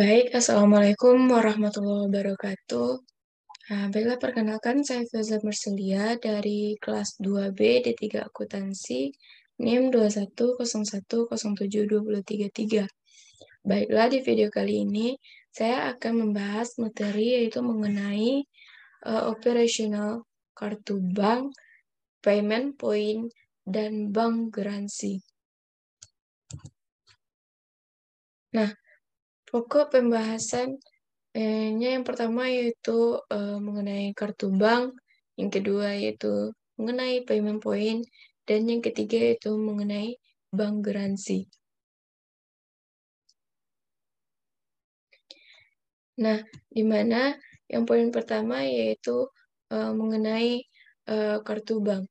Baik, Assalamualaikum warahmatullahi wabarakatuh. Baiklah, perkenalkan saya Filza Merselia dari kelas 2B D3 Akuntansi, NIM 2101072033. Baiklah, di video kali ini saya akan membahas materi yaitu mengenai operasional kartu bank, payment point, dan bank garansi. Nah, pokok pembahasannya yang pertama yaitu mengenai kartu bank, yang kedua yaitu mengenai payment point, dan yang ketiga yaitu mengenai bank garansi. Nah, di mana yang poin pertama yaitu mengenai kartu bank.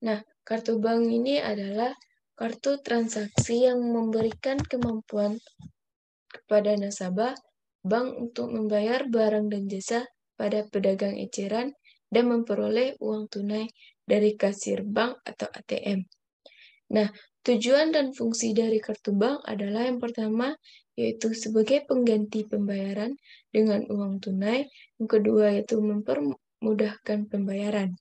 Nah, kartu bank ini adalah kartu transaksi yang memberikan kemampuan kepada nasabah bank untuk membayar barang dan jasa pada pedagang eceran dan memperoleh uang tunai dari kasir bank atau ATM. Nah, tujuan dan fungsi dari kartu bank adalah yang pertama, yaitu sebagai pengganti pembayaran dengan uang tunai. Yang kedua, yaitu mempermudahkan pembayaran.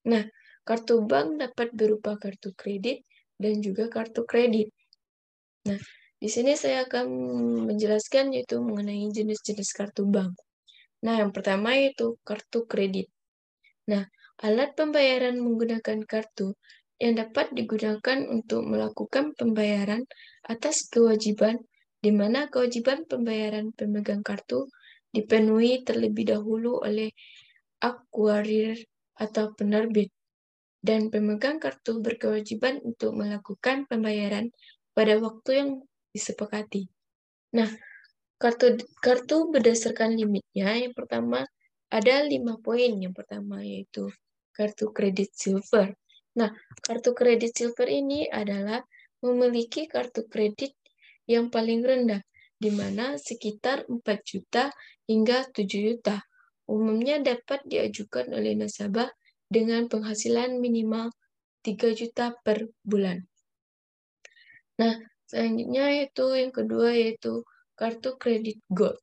Nah, kartu bank dapat berupa kartu kredit dan juga kartu kredit. Nah, di sini saya akan menjelaskan yaitu mengenai jenis-jenis kartu bank. Nah, yang pertama yaitu kartu kredit. Nah, alat pembayaran menggunakan kartu yang dapat digunakan untuk melakukan pembayaran atas kewajiban, di mana kewajiban pembayaran pemegang kartu dipenuhi terlebih dahulu oleh akuarir atau penerbit, dan pemegang kartu berkewajiban untuk melakukan pembayaran pada waktu yang disepakati. Nah, kartu berdasarkan limitnya, yang pertama ada 5 poin. Yang pertama yaitu kartu kredit silver. Nah, kartu kredit silver ini adalah memiliki kartu kredit yang paling rendah, di mana sekitar 4 juta hingga 7 juta. Umumnya dapat diajukan oleh nasabah dengan penghasilan minimal 3 juta per bulan. Nah, selanjutnya yaitu yang kedua yaitu kartu kredit gold.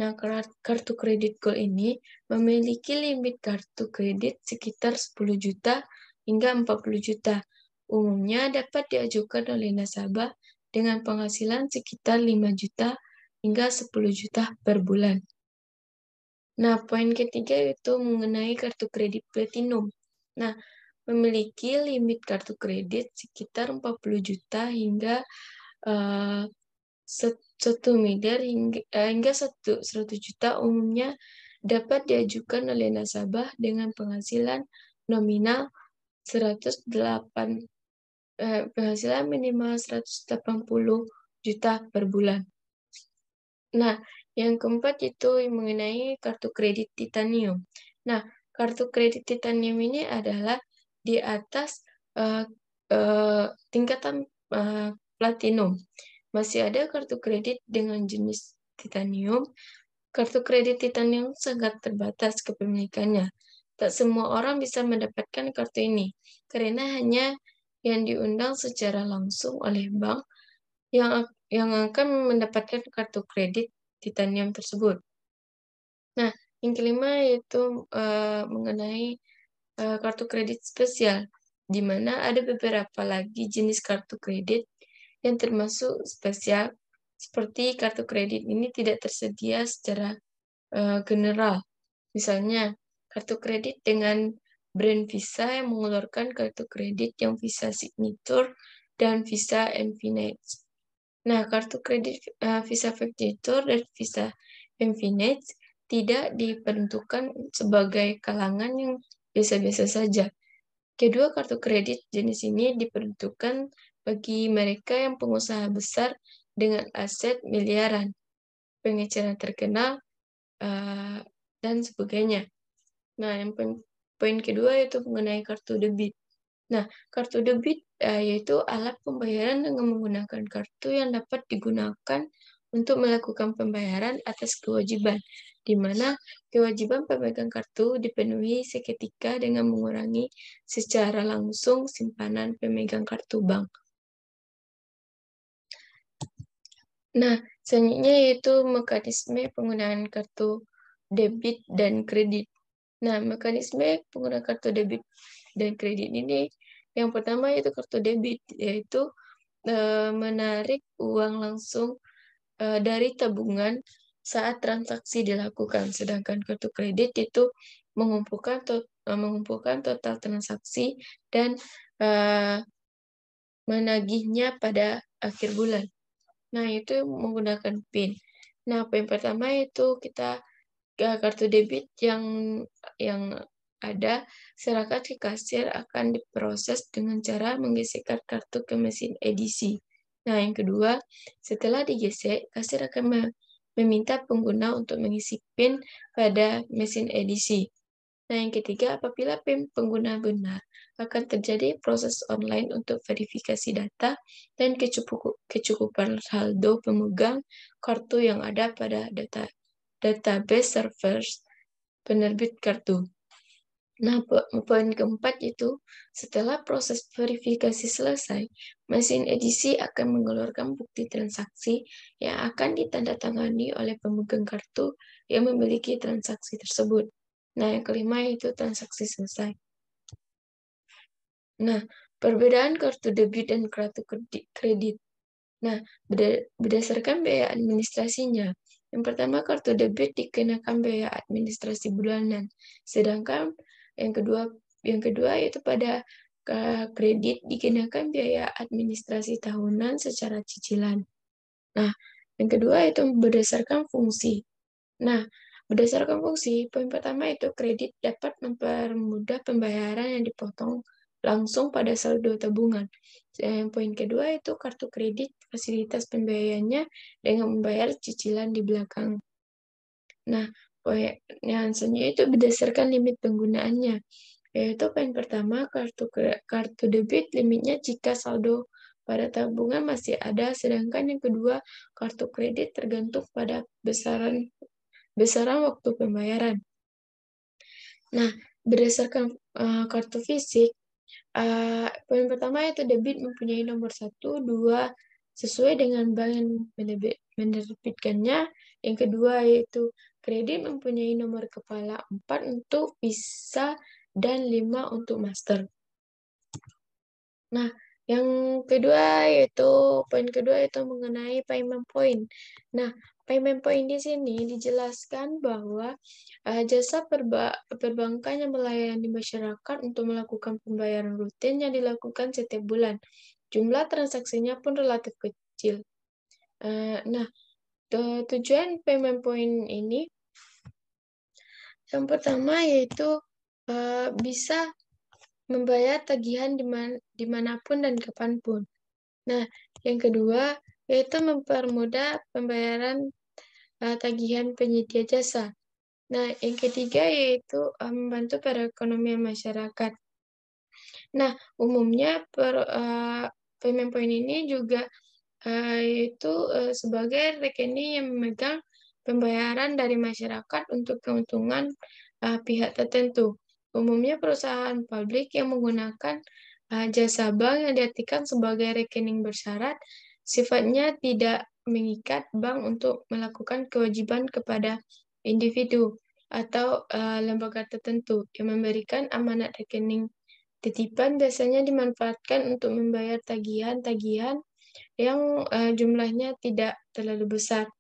Nah, kartu kredit gold ini memiliki limit kartu kredit sekitar 10 juta hingga 40 juta. Umumnya dapat diajukan oleh nasabah dengan penghasilan sekitar 5 juta hingga 10 juta per bulan. Nah, poin ketiga itu mengenai kartu kredit platinum. Nah, memiliki limit kartu kredit sekitar 40 juta hingga 1 miliar hingga 100 juta, umumnya dapat diajukan oleh nasabah dengan penghasilan nominal 108 penghasilan minimal 180 juta per bulan. Nah, yang keempat itu mengenai kartu kredit titanium. Nah, kartu kredit titanium ini adalah di atas tingkatan platinum. Masih ada kartu kredit dengan jenis titanium. Kartu kredit titanium sangat terbatas kepemilikannya. Tak semua orang bisa mendapatkan kartu ini, karena hanya yang diundang secara langsung oleh bank yang akan mendapatkan kartu kredit titanium tersebut. Nah, yang kelima yaitu mengenai kartu kredit spesial, di mana ada beberapa lagi jenis kartu kredit yang termasuk spesial, seperti kartu kredit ini tidak tersedia secara general. Misalnya, kartu kredit dengan brand Visa yang mengeluarkan kartu kredit yang Visa Signature dan Visa Infinite. Nah, kartu kredit Visa Signature dan Visa Infinite tidak diperuntukkan sebagai kalangan yang biasa-biasa saja. Kedua kartu kredit jenis ini diperuntukkan bagi mereka yang pengusaha besar dengan aset miliaran, pengeceran terkenal, dan sebagainya. Nah, yang poin kedua yaitu mengenai kartu debit. Nah, kartu debit yaitu alat pembayaran dengan menggunakan kartu yang dapat digunakan untuk melakukan pembayaran atas kewajiban, di mana kewajiban pemegang kartu dipenuhi seketika dengan mengurangi secara langsung simpanan pemegang kartu bank. Nah, Selanjutnya yaitu mekanisme penggunaan kartu debit dan kredit. Nah, mekanisme penggunaan kartu debit dan kredit ini yang pertama yaitu kartu debit, yaitu menarik uang langsung dari tabungan saat transaksi dilakukan. Sedangkan kartu kredit itu mengumpulkan total transaksi dan menagihnya pada akhir bulan. Nah, itu menggunakan PIN. Nah, PIN pertama itu kita kartu debit yang ada, serahkan ke kasir akan diproses dengan cara menggesekkan kartu ke mesin edisi. Nah, yang kedua, setelah digesek, kasir akan meminta pengguna untuk mengisi PIN pada mesin edisi. Nah, yang ketiga, apabila PIN pengguna benar, akan terjadi proses online untuk verifikasi data dan kecukupan saldo pemegang kartu yang ada pada database servers penerbit kartu. Nah, poin keempat itu, setelah proses verifikasi selesai, mesin edisi akan mengeluarkan bukti transaksi yang akan ditandatangani oleh pemegang kartu yang memiliki transaksi tersebut. Nah, yang kelima itu transaksi selesai. Nah, perbedaan kartu debit dan kartu kredit. Nah, berdasarkan biaya administrasinya. Yang pertama, kartu debit dikenakan biaya administrasi bulanan. Sedangkan yang kedua yaitu pada kredit dikenakan biaya administrasi tahunan secara cicilan. Nah, yang kedua itu berdasarkan fungsi. Nah, berdasarkan fungsi, poin pertama itu kredit dapat mempermudah pembayaran yang dipotong langsung pada saldo tabungan. Yang poin kedua itu kartu kredit, fasilitas pembayarannya dengan membayar cicilan di belakang. Nah, poin yang selanjutnya itu berdasarkan limit penggunaannya. Yaitu poin pertama, kartu debit limitnya jika saldo pada tabungan masih ada, sedangkan yang kedua, kartu kredit tergantung pada besaran waktu pembayaran. Nah, berdasarkan kartu fisik, poin pertama itu debit mempunyai nomor 1, 2, sesuai dengan bank yang menerbitkannya. Yang kedua yaitu kredit mempunyai nomor kepala 4 untuk visa dan 5 untuk master. Nah, yang kedua yaitu poin kedua itu mengenai payment point. Nah, payment point di sini dijelaskan bahwa jasa perbankan yang melayani masyarakat untuk melakukan pembayaran rutin yang dilakukan setiap bulan. Jumlah transaksinya pun relatif kecil. Nah, tujuan payment point ini yang pertama yaitu bisa membayar tagihan dimanapun dan kapanpun. Nah, yang kedua yaitu mempermudah pembayaran tagihan penyedia jasa. Nah, yang ketiga yaitu membantu perekonomian masyarakat. Nah, umumnya payment point ini juga yaitu sebagai rekening yang memegang pembayaran dari masyarakat untuk keuntungan pihak tertentu. Umumnya perusahaan publik yang menggunakan jasa bank yang diartikan sebagai rekening bersyarat, sifatnya tidak mengikat bank untuk melakukan kewajiban kepada individu atau lembaga tertentu yang memberikan amanat rekening titipan biasanya dimanfaatkan untuk membayar tagihan-tagihan yang jumlahnya tidak terlalu besar.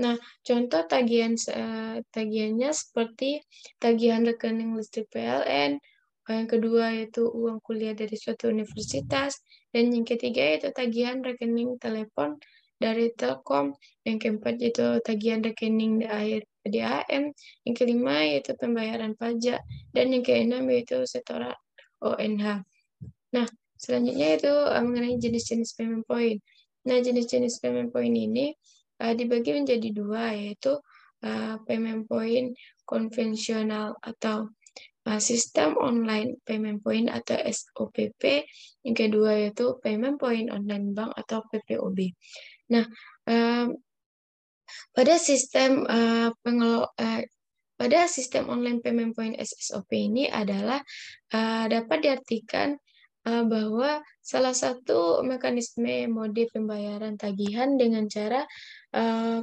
Nah, contoh tagihannya seperti tagihan rekening listrik PLN, yang kedua yaitu uang kuliah dari suatu universitas, dan yang ketiga yaitu tagihan rekening telepon dari Telkom, yang keempat yaitu tagihan rekening air PDAM, yang kelima yaitu pembayaran pajak, dan yang keenam yaitu setoran ONH. Nah, selanjutnya itu mengenai jenis-jenis payment point. Nah, jenis-jenis payment point ini dibagi menjadi dua, yaitu payment point konvensional atau sistem online payment point atau SOPP. Yang kedua yaitu payment point online bank atau PPOB. Nah, pada sistem online payment point SSOP ini adalah dapat diartikan bahwa salah satu mekanisme mode pembayaran tagihan dengan cara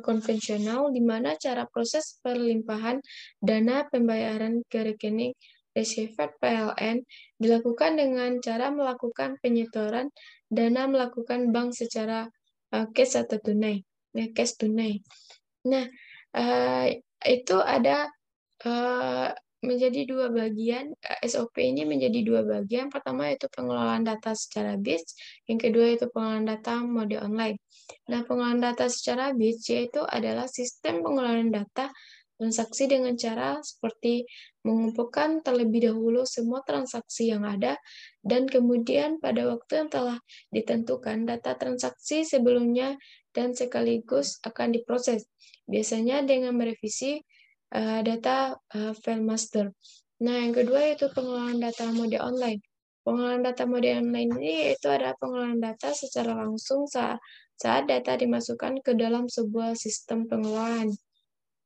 konvensional, di mana cara proses perlimpahan dana pembayaran ke rekening receiver PLN dilakukan dengan cara melakukan penyetoran dana melakukan bank secara cash atau tunai, cash tunai. Nah, itu ada menjadi dua bagian, SOP ini menjadi dua bagian. Pertama itu pengelolaan data secara batch, yang kedua itu pengelolaan data mode online. Nah, pengelolaan data secara batch yaitu adalah sistem pengelolaan data transaksi dengan cara seperti mengumpulkan terlebih dahulu semua transaksi yang ada, dan kemudian pada waktu yang telah ditentukan data transaksi sebelumnya dan sekaligus akan diproses, biasanya dengan merevisi data file master. Nah, yang kedua yaitu pengelolaan data mode online. Pengelolaan data mode online ini itu adalah pengelolaan data secara langsung saat data dimasukkan ke dalam sebuah sistem pengelolaan.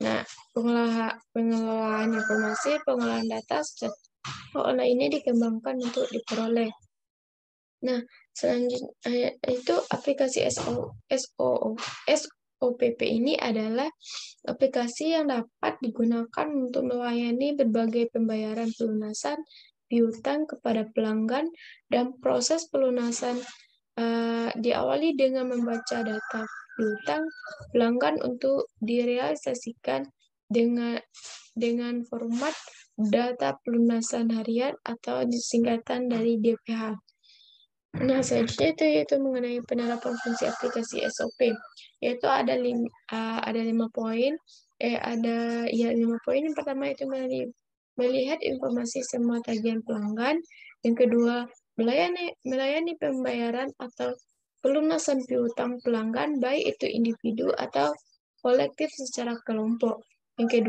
Nah, pengelolaan informasi, pengelolaan data secara online ini dikembangkan untuk diperoleh. Nah, selanjutnya itu aplikasi SOPP ini adalah aplikasi yang dapat digunakan untuk melayani berbagai pembayaran pelunasan piutang kepada pelanggan, dan proses pelunasan diawali dengan membaca data piutang pelanggan untuk direalisasikan dengan format data pelunasan harian atau disingkatan dari DPH. Nah, selanjutnya itu mengenai penerapan fungsi aplikasi SOP, yaitu ada 5 poin. Ada 5 poin. Yang pertama itu melihat informasi semua tagihan pelanggan. Yang kedua, melayani pembayaran atau pelunasan piutang pelanggan, baik itu individu atau kolektif secara kelompok. Yang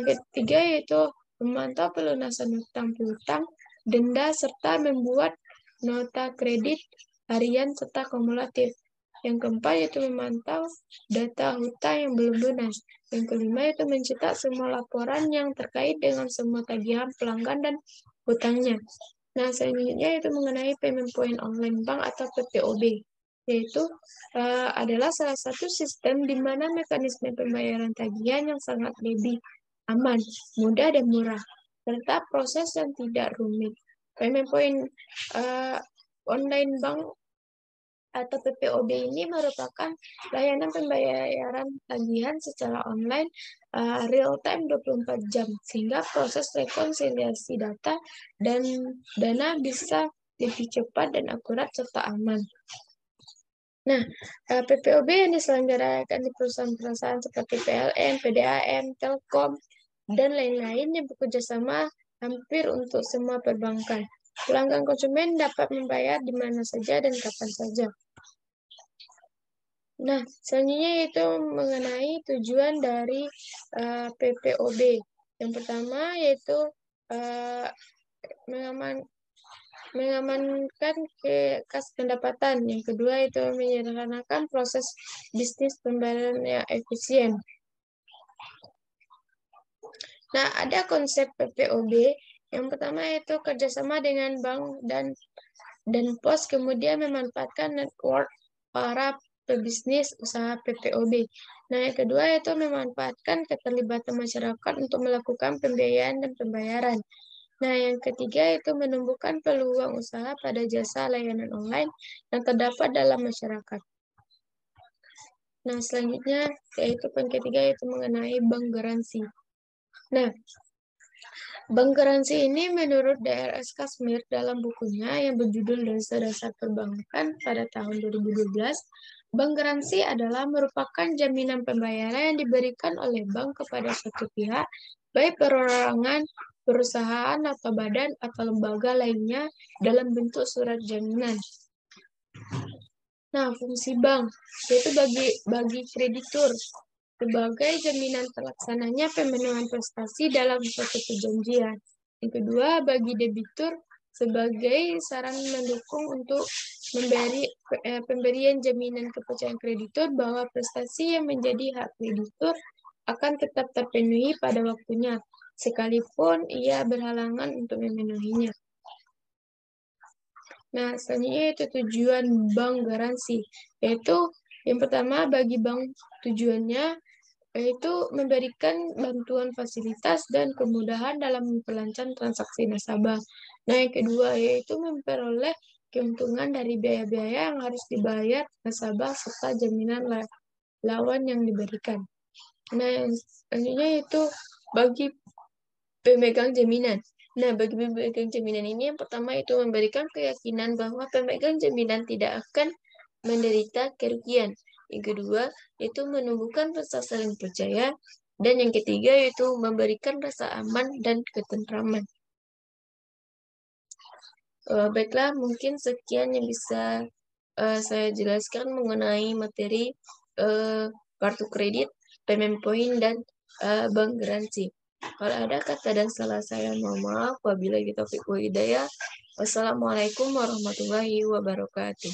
ketiga yaitu memantau pelunasan hutang piutang, denda, serta membuat nota kredit harian serta kumulatif. Yang keempat yaitu memantau data hutang yang belum lunas. Yang kelima itu mencetak semua laporan yang terkait dengan semua tagihan pelanggan dan hutangnya. Nah, selanjutnya itu mengenai payment point online bank atau PPOB, yaitu adalah salah satu sistem di mana mekanisme pembayaran tagihan yang sangat lebih aman, mudah, dan murah, serta proses yang tidak rumit. Payment point online bank atau PPOB ini merupakan layanan pembayaran tagihan secara online real time 24 jam, sehingga proses rekonsiliasi data dan dana bisa lebih cepat dan akurat serta aman. Nah, PPOB yang diselenggarakan di perusahaan-perusahaan seperti PLN, PDAM, Telkom, dan lain-lain yang bekerja sama hampir untuk semua perbankan. Pelanggan konsumen dapat membayar di mana saja dan kapan saja. Nah, selanjutnya itu mengenai tujuan dari PPOB. Yang pertama yaitu mengamankan kas pendapatan. Yang kedua itu menyederhanakan proses bisnis pembayaran yang efisien. Nah, ada konsep PPOB. Yang pertama itu kerjasama dengan bank dan pos, kemudian memanfaatkan network para pebisnis usaha PPOB. Nah, yang kedua itu memanfaatkan keterlibatan masyarakat untuk melakukan pembiayaan dan pembayaran. Nah, yang ketiga itu menumbuhkan peluang usaha pada jasa layanan online yang terdapat dalam masyarakat. Nah, selanjutnya yaitu poin ketiga yaitu mengenai bank garansi. Nah, bank garansi ini menurut DRS Kasmir dalam bukunya yang berjudul Dasar-Dasar Perbankan pada tahun 2012, bank garansi adalah merupakan jaminan pembayaran yang diberikan oleh bank kepada suatu pihak, baik perorangan, perusahaan, atau badan atau lembaga lainnya dalam bentuk surat jaminan. Nah, fungsi bank yaitu bagi kreditur sebagai jaminan terlaksananya pemenuhan prestasi dalam suatu perjanjian. Yang kedua, bagi debitur sebagai saran mendukung untuk pemberian jaminan kepercayaan kreditur bahwa prestasi yang menjadi hak kreditur akan tetap terpenuhi pada waktunya, sekalipun ia berhalangan untuk memenuhinya. Nah, selanjutnya itu tujuan bank garansi, yaitu yang pertama bagi bank tujuannya yaitu memberikan bantuan fasilitas dan kemudahan dalam memperlancar transaksi nasabah. Nah, yang kedua yaitu memperoleh keuntungan dari biaya-biaya yang harus dibayar nasabah serta jaminan lawan yang diberikan. Nah, yang selanjutnya itu bagi pemegang jaminan. Nah, bagi pemegang jaminan ini yang pertama itu memberikan keyakinan bahwa pemegang jaminan tidak akan menderita kerugian. Yang kedua, itu menumbuhkan rasa saling percaya. Dan yang ketiga, yaitu memberikan rasa aman dan ketentraman. Baiklah, mungkin sekian yang bisa saya jelaskan mengenai materi kartu kredit, payment point, dan bank garansi. Kalau ada kata dan salah saya mohon maaf. Wabillahi taufiq wal hidayah. Wassalamualaikum warahmatullahi wabarakatuh.